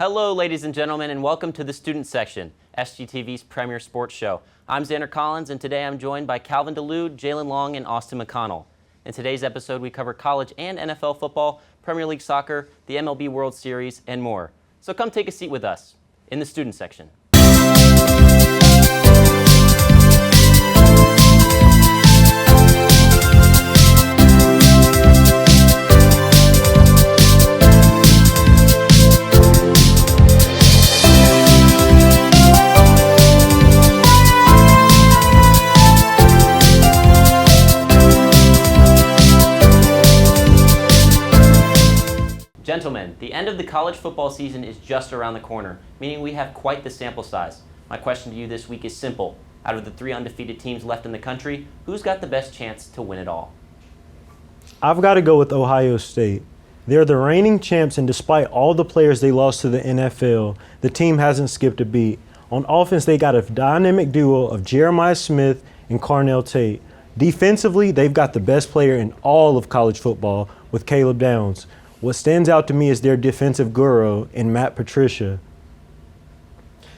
Hello, ladies and gentlemen, and welcome to the Student Section, SGTV's premier sports show. I'm Zander Collins, and today I'm joined by Calvin DeLude, Jalen Long, and Austin McConnell. In today's episode, we cover college and NFL football, Premier League soccer, the MLB World Series, and more. So come take a seat with us in the Student Section. Gentlemen, the end of the college football season is just around the corner, meaning we have quite the sample size. My question to you this week is simple. Out of the 3 undefeated teams left in the country, who's got the best chance to win it all? I've got to go with Ohio State. They're the reigning champs, and despite all the players they lost to the NFL, the team hasn't skipped a beat. On offense, they got a dynamic duo of Jeremiah Smith and Carnell Tate. Defensively, they've got the best player in all of college football with Caleb Downs. What stands out to me is their defensive guru in Matt Patricia.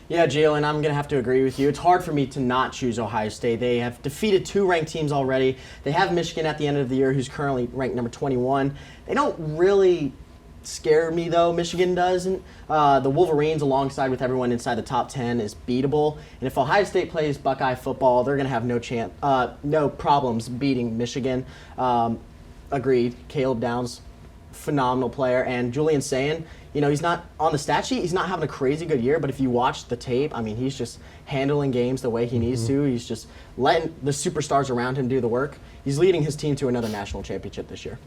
Yeah, Jalen, I'm going to have to agree with you. It's hard for me to not choose Ohio State. They have defeated 2 ranked teams already. They have Michigan at the end of the year, who's currently ranked number 21. They don't really scare me, though. Michigan doesn't. The Wolverines, alongside with everyone inside the top 10, is beatable. And if Ohio State plays Buckeye football, they're going to have no problems beating Michigan. Agreed. Caleb Downs, phenomenal player, and Julian Sayin, he's not on the stat sheet, he's not having a crazy good year, but if you watch the tape, I mean, he's just handling games the way he needs to. He's just letting the superstars around him do the work. He's leading his team to another national championship this year.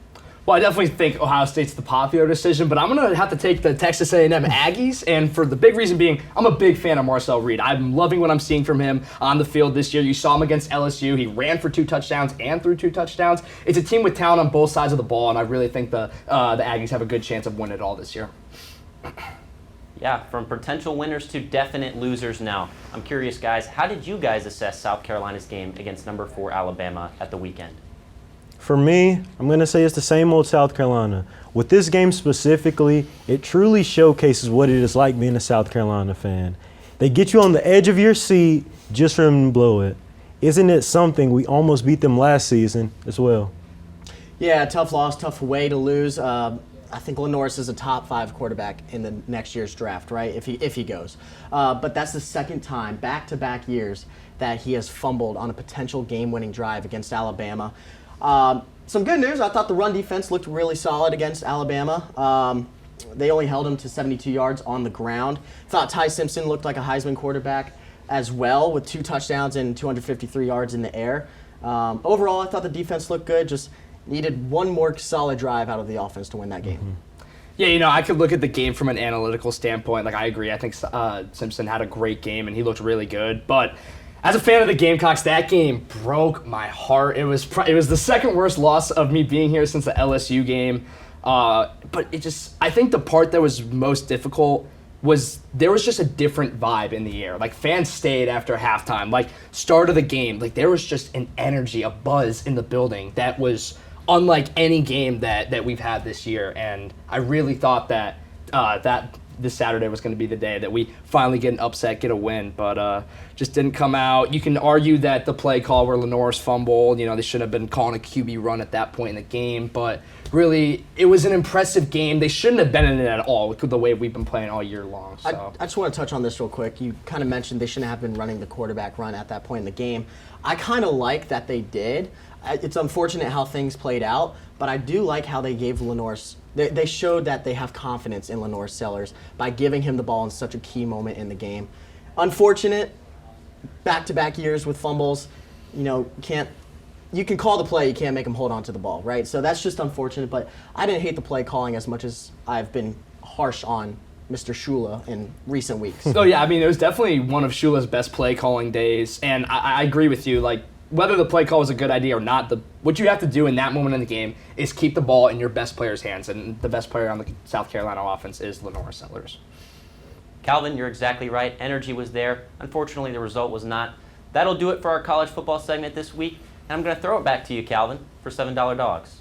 Well, I definitely think Ohio State's the popular decision, but I'm going to have to take the Texas A&M Aggies, and for the big reason being, I'm a big fan of Marcel Reed. I'm loving what I'm seeing from him on the field this year. You saw him against LSU. He ran for 2 touchdowns and threw 2 touchdowns. It's a team with talent on both sides of the ball, and I really think the Aggies have a good chance of winning it all this year. Yeah, from potential winners to definite losers now. I'm curious, guys, how did you guys assess South Carolina's game against number 4 Alabama at the weekend? For me, I'm going to say it's the same old South Carolina. With this game specifically, it truly showcases what it is like being a South Carolina fan. They get you on the edge of your seat just for them to blow it. Isn't it something? We almost beat them last season as well. Yeah, tough loss, tough way to lose. I think LaNorris is a top 5 quarterback in the next year's draft, right, if he goes. But that's the second time, back-to-back years, that he has fumbled on a potential game-winning drive against Alabama. Some good news. I thought the run defense looked really solid against Alabama. They only held him to 72 yards on the ground. Thought Ty Simpson looked like a Heisman quarterback as well, with 2 touchdowns and 253 yards in the air. Overall, I thought the defense looked good. Just needed one more solid drive out of the offense to win that game. Yeah, I could look at the game from an analytical standpoint. Like, I agree. I think Simpson had a great game, and he looked really good. But as a fan of the Gamecocks, that game broke my heart. It was the second worst loss of me being here since the LSU game. But I think the part that was most difficult was there was just a different vibe in the air. Like, fans stayed after halftime. Like, start of the game, like, there was just an energy, a buzz in the building that was unlike any game that we've had this year. And I really thought that this Saturday was going to be the day that we finally get an upset, get a win, but just didn't come out. You can argue that the play call where LaNorris fumbled, they should have been calling a QB run at that point in the game, but really, it was an impressive game. They shouldn't have been in it at all with the way we've been playing all year long. So. I just want to touch on this real quick. You kind of mentioned they shouldn't have been running the quarterback run at that point in the game. I kind of like that they did. It's unfortunate how things played out, but I do like how they gave LaNorris. They showed that they have confidence in LaNorris Sellers by giving him the ball in such a key moment in the game. Unfortunate, back-to-back years with fumbles. You can call the play, you can't make him hold on to the ball, right? So that's just unfortunate, but I didn't hate the play calling as much as I've been harsh on Mr. Shula in recent weeks. So yeah, it was definitely one of Shula's best play calling days, and I agree with you. Like, whether the play call was a good idea or not, what you have to do in that moment in the game is keep the ball in your best player's hands, and the best player on the South Carolina offense is LaNorris Sellers. Calvin, you're exactly right. Energy was there. Unfortunately, the result was not. That'll do it for our college football segment this week, and I'm going to throw it back to you, Calvin, for $7 Dogs.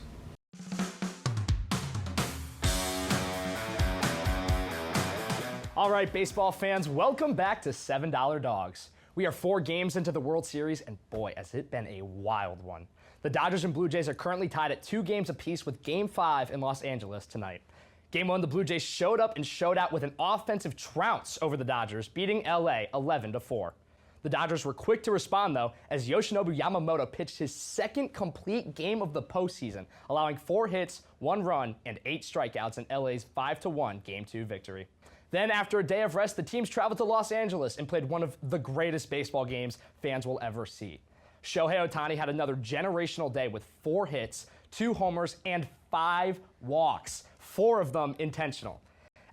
All right, baseball fans, welcome back to $7 Dogs. We are 4 games into the World Series, and boy, has it been a wild one. The Dodgers and Blue Jays are currently tied at 2 games apiece with Game 5 in Los Angeles tonight. Game 1, the Blue Jays showed up and showed out with an offensive trounce over the Dodgers, beating LA 11-4. The Dodgers were quick to respond, though, as Yoshinobu Yamamoto pitched his second complete game of the postseason, allowing 4 hits, 1 run, and 8 strikeouts in LA's 5-1 Game 2 victory. Then, after a day of rest, the teams traveled to Los Angeles and played one of the greatest baseball games fans will ever see. Shohei Ohtani had another generational day with 4 hits, 2 homers, and 5 walks, 4 of them intentional.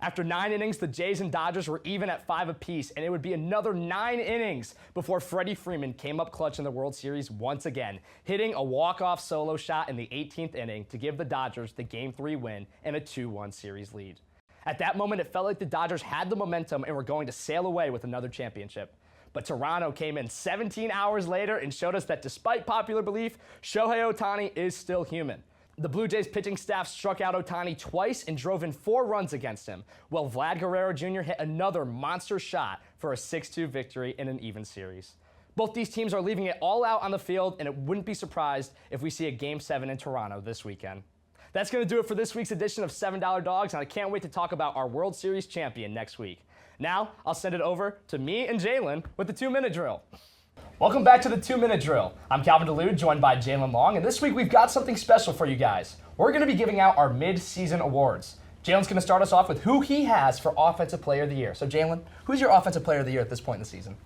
After 9 innings, the Jays and Dodgers were even at 5 apiece, and it would be another 9 innings before Freddie Freeman came up clutch in the World Series once again, hitting a walk-off solo shot in the 18th inning to give the Dodgers the Game 3 win and a 2-1 series lead. At that moment, it felt like the Dodgers had the momentum and were going to sail away with another championship. But Toronto came in 17 hours later and showed us that despite popular belief, Shohei Ohtani is still human. The Blue Jays pitching staff struck out Ohtani twice and drove in 4 runs against him, while Vlad Guerrero Jr. hit another monster shot for a 6-2 victory in an even series. Both these teams are leaving it all out on the field, and it wouldn't be surprised if we see a Game 7 in Toronto this weekend. That's going to do it for this week's edition of $7 Dogs, and I can't wait to talk about our World Series champion next week. Now, I'll send it over to me and Jalen with the 2-minute drill. Welcome back to the 2-minute drill. I'm Calvin DeLude, joined by Jalen Long, and this week we've got something special for you guys. We're going to be giving out our mid-season awards. Jalen's going to start us off with who he has for Offensive Player of the Year. So, Jalen, who's your Offensive Player of the Year at this point in the season?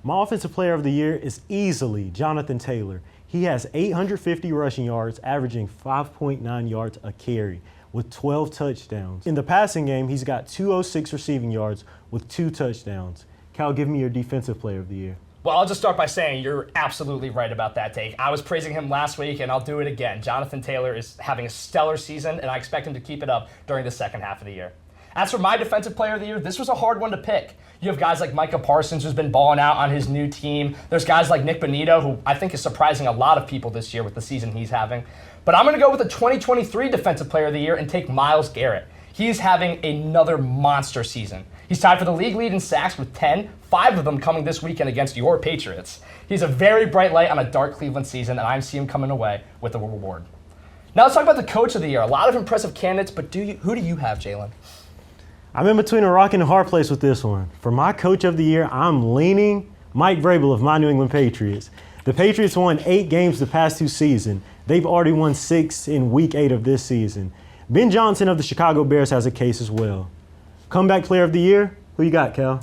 My Offensive Player of the Year is easily Jonathan Taylor. He has 850 rushing yards, averaging 5.9 yards a carry, with 12 touchdowns. In the passing game, he's got 206 receiving yards with 2 touchdowns. Cal, give me your Defensive Player of the Year. Well, I'll just start by saying you're absolutely right about that take. I was praising him last week, and I'll do it again. Jonathan Taylor is having a stellar season, and I expect him to keep it up during the second half of the year. As for my Defensive Player of the Year, this was a hard one to pick. You have guys like Micah Parsons, who's been balling out on his new team. There's guys like Nick Bonito, who I think is surprising a lot of people this year with the season he's having. But I'm going to go with the 2023 Defensive Player of the Year and take Myles Garrett. He's having another monster season. He's tied for the league lead in sacks with 10, 5 of them coming this weekend against your Patriots. He's a very bright light on a dark Cleveland season, and I see him coming away with a reward. Now let's talk about the Coach of the Year. A lot of impressive candidates, but who do you have, Jalen? I'm in between a rock and a hard place with this one. For my Coach of the Year, I'm leaning Mike Vrabel of my New England Patriots. The Patriots won 8 games the past 2 seasons. They've already won 6 in Week 8 of this season. Ben Johnson of the Chicago Bears has a case as well. Comeback Player of the Year, who you got, Cal?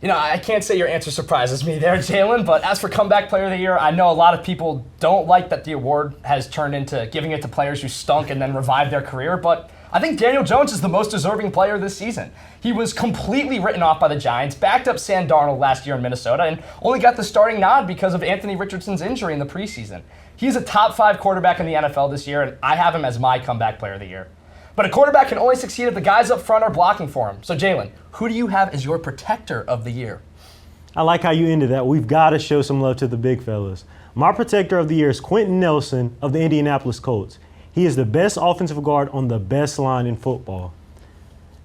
You know, I can't say your answer surprises me there, Jalen, but as for Comeback Player of the Year, I know a lot of people don't like that the award has turned into giving it to players who stunk and then revived their career, but I think Daniel Jones is the most deserving player this season. He was completely written off by the Giants, backed up Sam Darnold last year in Minnesota, and only got the starting nod because of Anthony Richardson's injury in the preseason. He's a top 5 quarterback in the NFL this year, and I have him as my Comeback Player of the Year. But a quarterback can only succeed if the guys up front are blocking for him. So, Jalen, who do you have as your Protector of the Year? I like how you ended that. We've got to show some love to the big fellas. My Protector of the Year is Quentin Nelson of the Indianapolis Colts. He is the best offensive guard on the best line in football.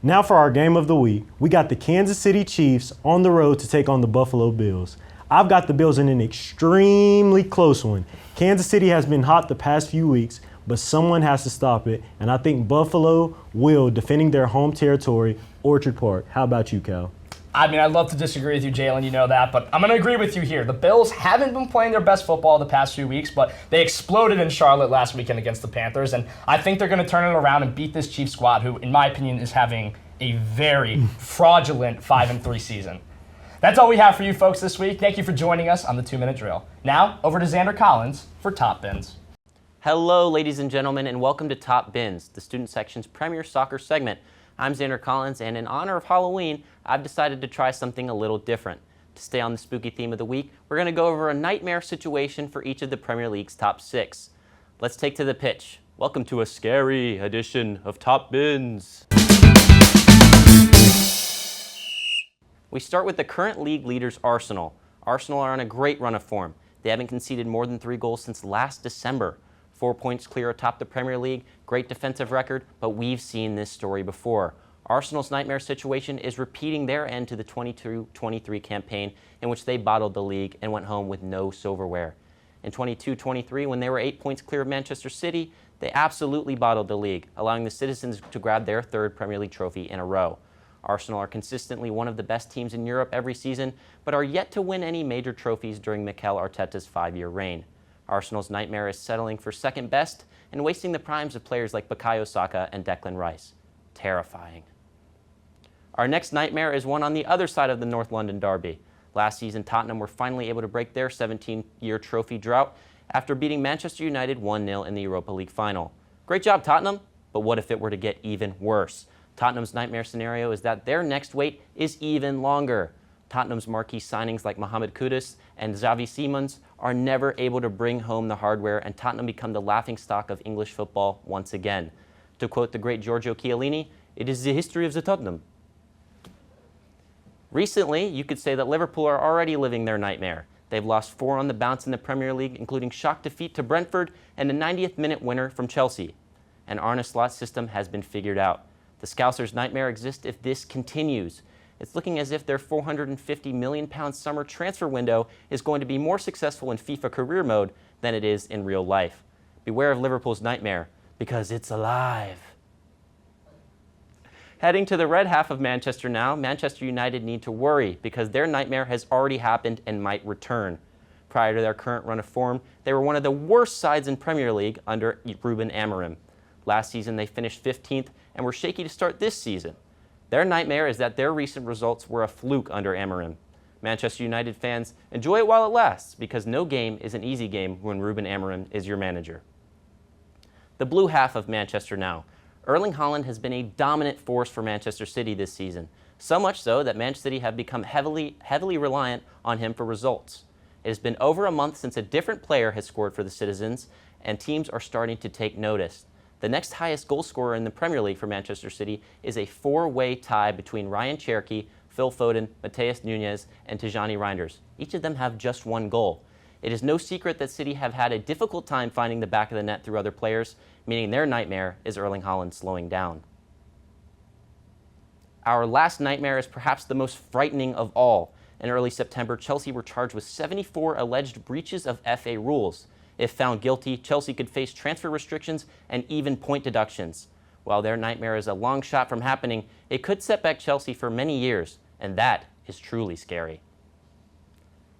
Now for our game of the week, we got the Kansas City Chiefs on the road to take on the Buffalo Bills. I've got the Bills in an extremely close one. Kansas City has been hot the past few weeks, but someone has to stop it, and I think Buffalo will, defending their home territory, Orchard Park. How about you, Cal? I mean, I'd love to disagree with you, Jalen, you know that, but I'm going to agree with you here. The Bills haven't been playing their best football the past few weeks, but they exploded in Charlotte last weekend against the Panthers, and I think they're going to turn it around and beat this Chiefs squad, who, in my opinion, is having a very fraudulent 5-3 season. That's all we have for you folks this week. Thank you for joining us on the 2-Minute Drill. Now, over to Zander Collins for Top Bins. Hello, ladies and gentlemen, and welcome to Top Bins, the student section's premier soccer segment. I'm Zander Collins, and in honor of Halloween, I've decided to try something a little different. To stay on the spooky theme of the week, we're going to go over a nightmare situation for each of the Premier League's top 6. Let's take to the pitch. Welcome to a scary edition of Top Bins. We start with the current league leaders, Arsenal. Arsenal are on a great run of form. They haven't conceded more than 3 goals since last December. 4 points clear atop the Premier League, great defensive record, but we've seen this story before. Arsenal's nightmare situation is repeating their end to the 22-23 campaign in which they bottled the league and went home with no silverware. In 22-23, when they were 8 points clear of Manchester City, they absolutely bottled the league, allowing the Citizens to grab their third Premier League trophy in a row. Arsenal are consistently one of the best teams in Europe every season, but are yet to win any major trophies during Mikel Arteta's 5-year reign. Arsenal's nightmare is settling for second best and wasting the primes of players like Bukayo Saka and Declan Rice. Terrifying. Our next nightmare is one on the other side of the North London derby. Last season, Tottenham were finally able to break their 17-year trophy drought after beating Manchester United 1-0 in the Europa League final. Great job, Tottenham, but what if it were to get even worse? Tottenham's nightmare scenario is that their next wait is even longer. Tottenham's marquee signings like Mohamed Kudus and Xavi Simons are never able to bring home the hardware, and Tottenham become the laughingstock of English football once again. To quote the great Giorgio Chiellini, "It is the history of the Tottenham." Recently, you could say that Liverpool are already living their nightmare. They've lost 4 on the bounce in the Premier League, including shock defeat to Brentford and a 90th-minute winner from Chelsea. An Arne Slot system has been figured out. The Scousers' nightmare exists if this continues. It's looking as if their £450 million summer transfer window is going to be more successful in FIFA career mode than it is in real life. Beware of Liverpool's nightmare, because it's alive. Heading to the red half of Manchester now, Manchester United need to worry because their nightmare has already happened and might return. Prior to their current run of form, they were one of the worst sides in Premier League under Ruben Amorim. Last season, they finished 15th and were shaky to start this season. Their nightmare is that their recent results were a fluke under Amorim. Manchester United fans, enjoy it while it lasts, because no game is an easy game when Ruben Amorim is your manager. The blue half of Manchester now. Erling Haaland has been a dominant force for Manchester City this season, so much so that Man City have become heavily reliant on him for results. It has been over a month since a different player has scored for the Citizens, and teams are starting to take notice. The next highest goal scorer in the Premier League for Manchester City is a 4-way tie between Ryan Cherki, Phil Foden, Matheus Nunes, and Tijani Reinders. Each of them have just 1 goal. It is no secret that City have had a difficult time finding the back of the net through other players, meaning their nightmare is Erling Haaland slowing down. Our last nightmare is perhaps the most frightening of all. In early September, Chelsea were charged with 74 alleged breaches of FA rules. If found guilty, Chelsea could face transfer restrictions and even point deductions. While their nightmare is a long shot from happening, it could set back Chelsea for many years, and that is truly scary.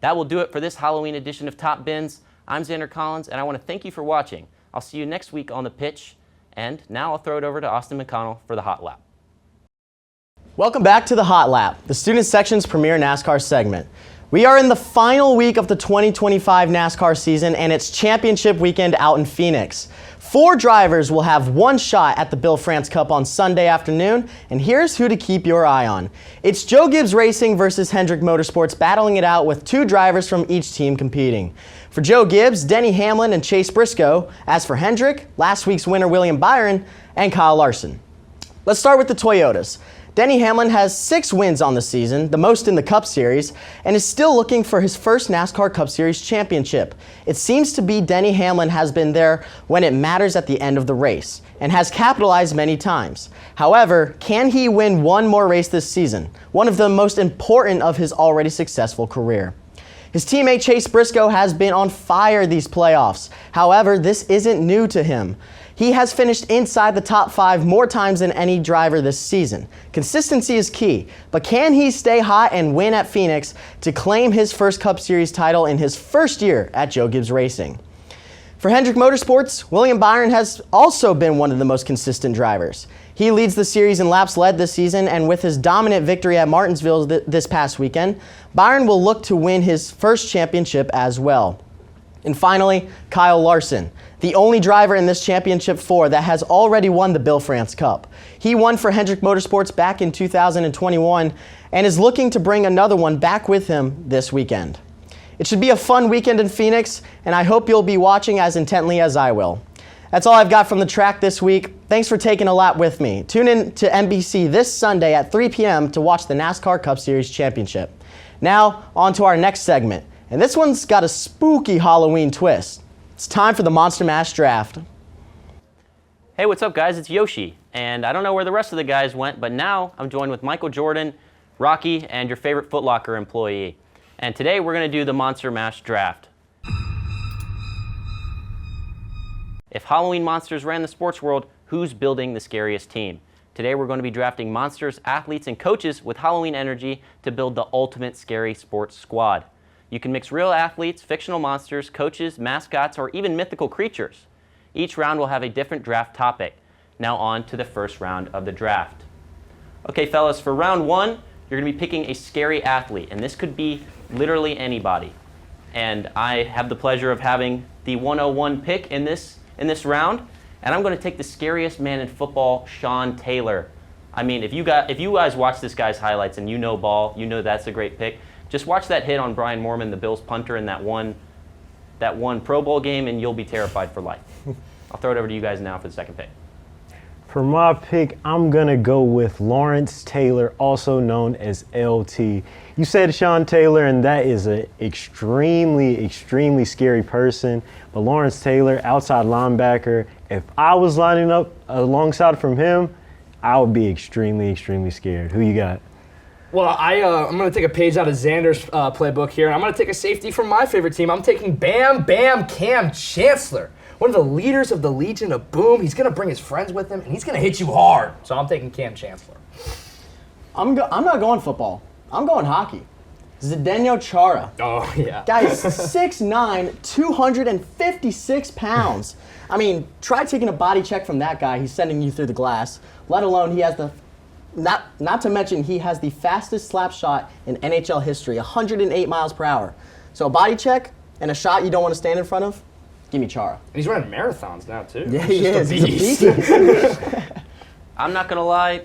That will do it for this Halloween edition of Top Bins. I'm Zander Collins, and I want to thank you for watching. I'll see you next week on the pitch, and now I'll throw it over to Austin McConnell for the Hot Lap. Welcome back to the Hot Lap, the student section's premier NASCAR segment. We are in the final week of the 2025 NASCAR season, and it's championship weekend out in Phoenix. 4 drivers will have 1 shot at the Bill France Cup on Sunday afternoon, and here's who to keep your eye on. It's Joe Gibbs Racing versus Hendrick Motorsports battling it out with 2 drivers from each team competing. For Joe Gibbs, Denny Hamlin and Chase Briscoe. As for Hendrick, last week's winner William Byron and Kyle Larson. Let's start with the Toyotas. Denny Hamlin has 6 wins on the season, the most in the Cup Series, and is still looking for his first NASCAR Cup Series championship. It seems to be Denny Hamlin has been there when it matters at the end of the race, and has capitalized many times. However, can he win one more race this season, one of the most important of his already successful career? His teammate Chase Briscoe has been on fire these playoffs. However, this isn't new to him. He has finished inside the top 5 more times than any driver this season. Consistency is key, but can he stay hot and win at Phoenix to claim his first Cup Series title in his first year at Joe Gibbs Racing? For Hendrick Motorsports, William Byron has also been one of the most consistent drivers. He leads the series in laps led this season, and with his dominant victory at Martinsville this past weekend, Byron will look to win his first championship as well. And finally, Kyle Larson, the only driver in this championship 4 that has already won the Bill France Cup. He won for Hendrick Motorsports back in 2021 and is looking to bring another one back with him this weekend. It should be a fun weekend in Phoenix, and I hope you'll be watching as intently as I will. That's all I've got from the track this week. Thanks for taking a lap with me. Tune in to NBC this Sunday at 3 p.m. to watch the NASCAR Cup Series Championship. Now, on to our next segment. And this one's got a spooky Halloween twist. It's time for the Monster Mash Draft. Hey, what's up, guys? It's Yoshi. And I don't know where the rest of the guys went, but now I'm joined with Michael Jordan, Rocky, and your favorite Foot Locker employee. And today we're going to do the Monster Mash Draft. If Halloween monsters ran the sports world, who's building the scariest team? Today we're going to be drafting monsters, athletes, and coaches with Halloween energy to build the ultimate scary sports squad. You can mix real athletes, fictional monsters, coaches, mascots, or even mythical creatures. Each round will have a different draft topic. Now on to the first round of the draft. Okay, fellas, for round one, you're going to be picking a scary athlete, and this could be literally anybody. And I have the pleasure of having the 101 pick in this round, and I'm going to take the scariest man in football, Sean Taylor. I mean, if you guys watch this guy's highlights and you know ball, you know that's a great pick. Just watch that hit on Brian Moorman, the Bills punter, in that one Pro Bowl game, and you'll be terrified for life. I'll throw it over to you guys now for the second pick. For my pick, I'm going to go with Lawrence Taylor, also known as LT. You said Sean Taylor, and that is an extremely, extremely scary person. But Lawrence Taylor, outside linebacker, if I was lining up alongside from him, I would be extremely, extremely scared. Who you got? Well, I'm going to take a page out of Zander's playbook here, and I'm going to take a safety from my favorite team. I'm taking Bam Bam Cam Chancellor, one of the leaders of the Legion of Boom. He's going to bring his friends with him, and he's going to hit you hard. So I'm taking Cam Chancellor. I'm not going football. I'm going hockey. Zdeno Chara. Oh, yeah. Guy's 6'9", 256 pounds. I mean, try taking a body check from that guy. He's sending you through the glass. Let alone he has not to mention he has the fastest slap shot in NHL history, 108 miles per hour. So a body check and a shot you don't want to stand in front of, give me Chara. And he's running marathons now, too. Yeah, he is. He's a beast. I'm not going to lie,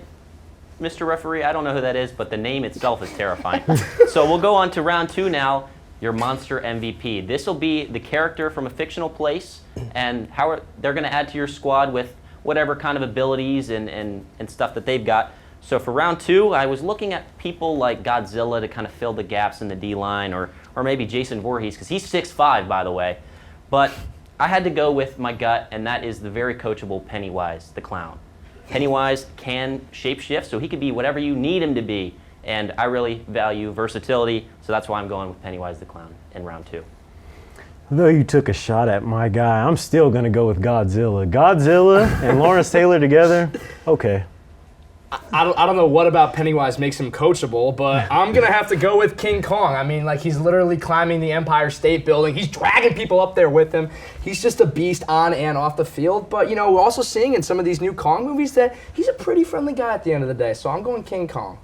Mr. Referee, I don't know who that is, but the name itself is terrifying. So we'll go on to round two now, your monster MVP. This will be the character from a fictional place, and how they're going to add to your squad with whatever kind of abilities and stuff that they've got. So for round two, I was looking at people like Godzilla to kind of fill the gaps in the D-line, or maybe Jason Voorhees, because he's 6'5", by the way. But I had to go with my gut, and that is the very coachable Pennywise the Clown. Pennywise can shapeshift, so he could be whatever you need him to be, and I really value versatility, so that's why I'm going with Pennywise the Clown in round two. Though you took a shot at my guy, I'm still going to go with Godzilla. Godzilla and Lawrence Taylor together? Okay. I don't know what about Pennywise makes him coachable, but I'm going to have to go with King Kong. I mean, like, he's literally climbing the Empire State Building. He's dragging people up there with him. He's just a beast on and off the field. But, you know, we're also seeing in some of these new Kong movies that he's a pretty friendly guy at the end of the day. So I'm going King Kong.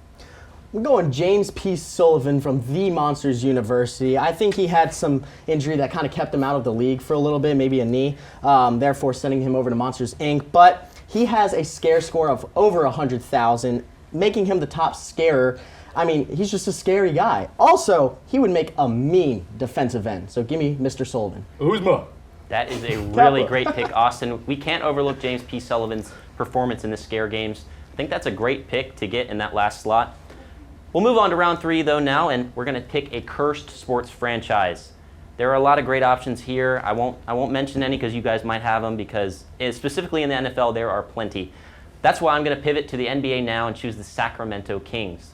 We're going James P. Sullivan from the Monsters University. I think he had some injury that kind of kept him out of the league for a little bit, maybe a knee, therefore sending him over to Monsters, Inc. But he has a scare score of over 100,000, making him the top scarer. I mean, he's just a scary guy. Also, he would make a mean defensive end. So give me Mr. Sullivan. Who's more? That is a really great pick, Austin. We can't overlook James P. Sullivan's performance in the scare games. I think that's a great pick to get in that last slot. We'll move on to round three, though, now, and we're going to pick a cursed sports franchise. There are a lot of great options here. I won't mention any because you guys might have them, because specifically in the NFL, there are plenty. That's why I'm going to pivot to the NBA now and choose the Sacramento Kings.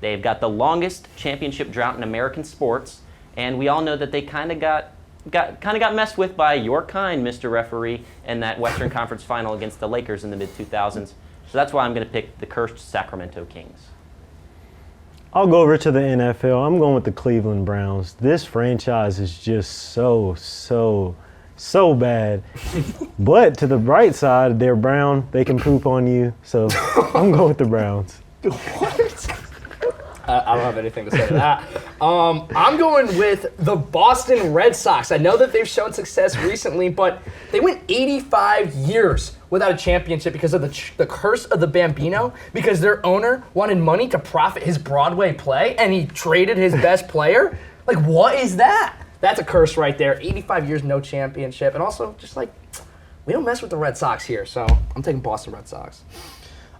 They've got the longest championship drought in American sports, and we all know that they kind of got messed with by your kind, Mr. Referee, in that Western Conference Final against the Lakers in the mid-2000s. So that's why I'm going to pick the cursed Sacramento Kings. I'll go over to the NFL. I'm going with the Cleveland Browns. This franchise is just so bad. But to the bright side, they're brown. They can poop on you. So I'm going with the Browns. What? I don't have anything to say to that. I'm going with the Boston Red Sox. I know that they've shown success recently, but they went 85 years without a championship because of the curse of the Bambino, because their owner wanted money to profit his Broadway play, and he traded his best player? Like, what is that? That's a curse right there. 85 years, no championship. And also, just like, we don't mess with the Red Sox here, so I'm taking Boston Red Sox.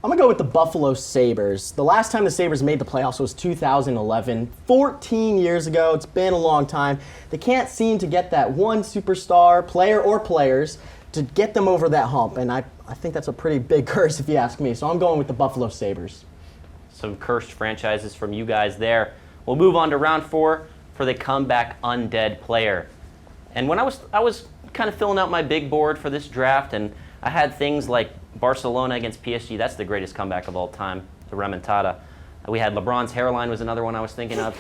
I'm going to go with the Buffalo Sabres. The last time the Sabres made the playoffs was 2011, 14 years ago. It's been a long time. They can't seem to get that one superstar, player or players, to get them over that hump. And I I think that's a pretty big curse if you ask me. So I'm going with the Buffalo Sabres. Some cursed franchises from you guys there. We'll move on to round 4 for the comeback undead player. And when I was kind of filling out my big board for this draft, and I had things like Barcelona against PSG. That's the greatest comeback of all time, the remontada. We had LeBron's hairline was another one I was thinking of.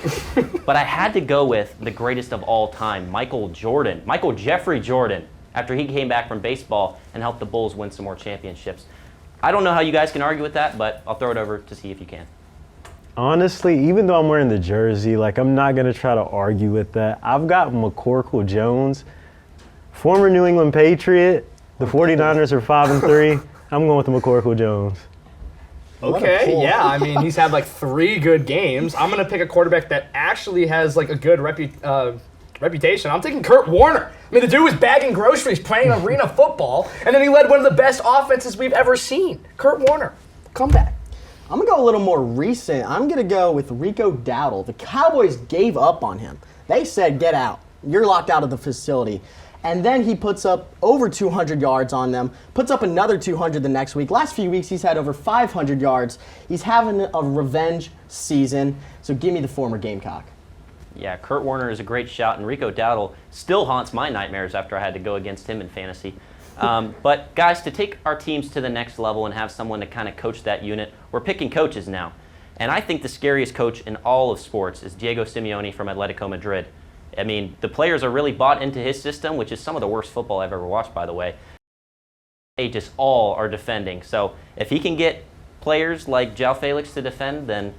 But I had to go with the greatest of all time, Michael Jeffrey Jordan, after he came back from baseball and helped the Bulls win some more championships. I don't know how you guys can argue with that, but I'll throw it over to see if you can. Honestly, even though I'm wearing the jersey, I'm not going to try to argue with that. I've got McCorkle Jones, former New England Patriot. The 49ers are 5-3. I'm going with the McCorkle Jones. Okay, yeah. I mean, he's had 3 good games. I'm going to pick a quarterback that actually has a good reputation. I'm taking Kurt Warner. I mean, the dude was bagging groceries, playing arena football, and then he led one of the best offenses we've ever seen. Kurt Warner, comeback. I'm going to go a little more recent. I'm going to go with Rico Dowdle. The Cowboys gave up on him. They said, get out. You're locked out of the facility. And then he puts up over 200 yards on them, puts up another 200 the next week. Last few weeks, he's had over 500 yards. He's having a revenge season, so give me the former Gamecock. Yeah, Kurt Warner is a great shout, and Rico Dowdle still haunts my nightmares after I had to go against him in fantasy. But guys, to take our teams to the next level and have someone to kind of coach that unit, we're picking coaches now. And I think the scariest coach in all of sports is Diego Simeone from Atletico Madrid. I mean, the players are really bought into his system, which is some of the worst football I've ever watched, by the way. They just all are defending. So if he can get players like João Felix to defend, then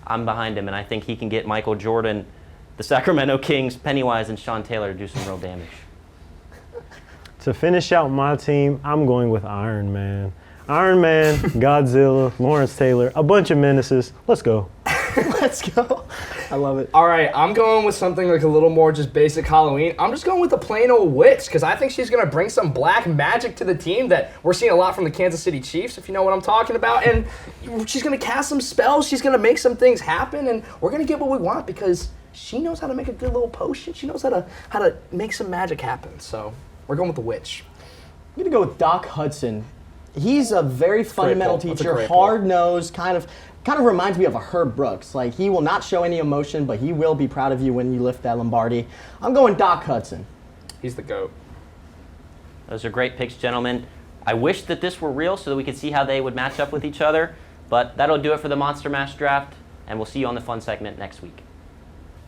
I'm behind him. And I think he can get Michael Jordan, the Sacramento Kings, Pennywise, and Sean Taylor to do some real damage. To finish out my team, I'm going with Iron Man. Iron Man, Godzilla, Lawrence Taylor, a bunch of menaces. Let's go. Let's go. I love it. All right, I'm going with something a little more just basic Halloween. I'm just going with the plain old witch because I think she's going to bring some black magic to the team that we're seeing a lot from the Kansas City Chiefs, if you know what I'm talking about. And she's going to cast some spells. She's going to make some things happen, and we're going to get what we want because she knows how to make a good little potion. She knows how to make some magic happen. So we're going with the witch. I'm going to go with Doc Hudson. He's a very fundamental teacher, hard hard-nosed, kind of reminds me of a Herb Brooks. He will not show any emotion, but he will be proud of you when you lift that Lombardi. I'm going Doc Hudson. He's the GOAT. Those are great picks, gentlemen. I wish that this were real so that we could see how they would match up with each other, but that'll do it for the Monster Mash draft, and we'll see you on the fun segment next week.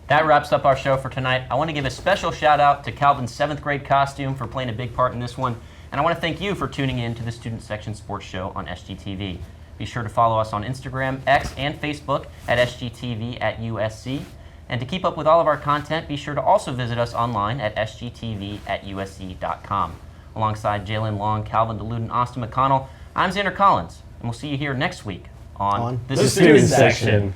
That wraps up our show for tonight. I want to give a special shout out to Calvin's 7th grade costume for playing a big part in this one, and I want to thank you for tuning in to the Student Section Sports Show on SGTV. Be sure to follow us on Instagram, X, and Facebook at SGTV at USC. And to keep up with all of our content, be sure to also visit us online at SGTV at USC.com. Alongside Jalen Long, Calvin DeLude, and Austin McConnell, I'm Zander Collins, and we'll see you here next week on The Student Section.